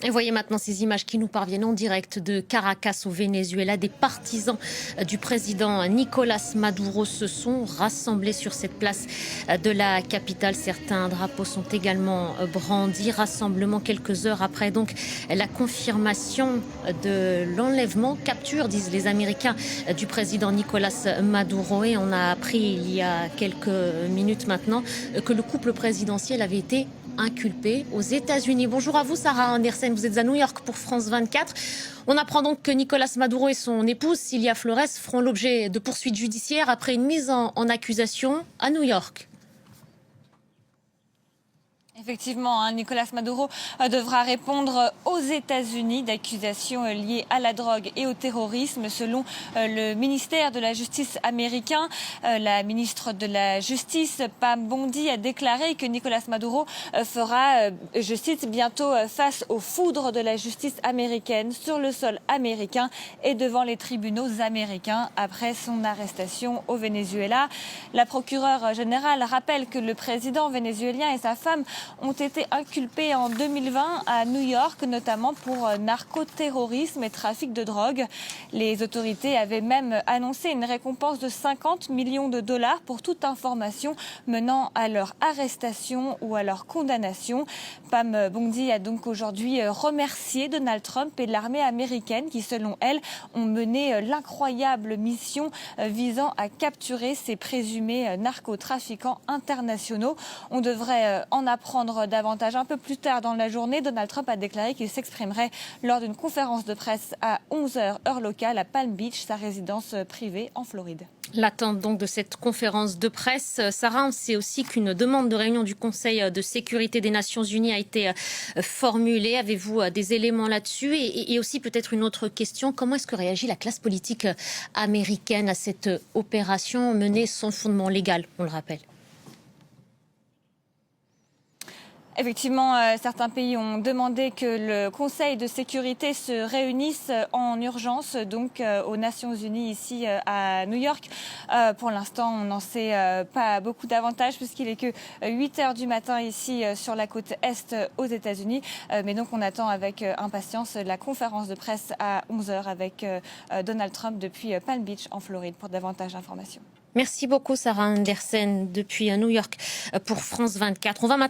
Et voyez maintenant ces images qui nous parviennent en direct de Caracas au Venezuela. Des partisans du président Nicolás Maduro se sont rassemblés sur cette place de la capitale. Certains drapeaux sont également brandis. Rassemblement quelques heures après donc la confirmation de l'enlèvement, capture, disent les Américains, du président Nicolás Maduro. Et on a appris il y a quelques minutes maintenant que le couple présidentiel avait été inculpé aux États-Unis. Bonjour à vous, Sarah Andersen. Vous êtes à New York pour France 24. On apprend donc que Nicolás Maduro et son épouse, Cilia Flores, feront l'objet de poursuites judiciaires après une mise en accusation à New York. Effectivement, Nicolás Maduro devra répondre aux États-Unis d'accusations liées à la drogue et au terrorisme. Selon le ministère de la Justice américain, la ministre de la Justice, Pam Bondi, a déclaré que Nicolás Maduro fera, je cite, bientôt face aux foudres de la justice américaine sur le sol américain et devant les tribunaux américains après son arrestation au Venezuela. La procureure générale rappelle que le président vénézuélien et sa femme ont été inculpés en 2020 à New York, notamment pour narcoterrorisme et trafic de drogue. Les autorités avaient même annoncé une récompense de 50 millions de dollars pour toute information menant à leur arrestation ou à leur condamnation. Pam Bondi a donc aujourd'hui remercié Donald Trump et l'armée américaine qui, selon elle, ont mené l'incroyable mission visant à capturer ces présumés narcotrafiquants internationaux. On devrait en apprendre davantage un peu plus tard dans la journée. Donald Trump a déclaré qu'il s'exprimerait lors d'une conférence de presse à 11h heure locale à Palm Beach, sa résidence privée en Floride. L'attente donc de cette conférence de presse. Sarah, on sait aussi qu'une demande de réunion du Conseil de sécurité des Nations Unies a été formulée. Avez-vous des éléments là-dessus et aussi peut-être une autre question. Comment est-ce que réagit la classe politique américaine à cette opération menée sans fondement légal, on le rappelle? Effectivement, certains pays ont demandé que le Conseil de sécurité se réunisse en urgence, donc aux Nations Unies ici à New York. Pour l'instant, on n'en sait pas beaucoup davantage puisqu'il est que 8 heures du matin ici sur la côte Est aux États-Unis. Mais donc on attend avec impatience la conférence de presse à 11h avec Donald Trump depuis Palm Beach en Floride pour davantage d'informations. Merci beaucoup, Sarah Andersen, depuis New York pour France 24. On va maintenant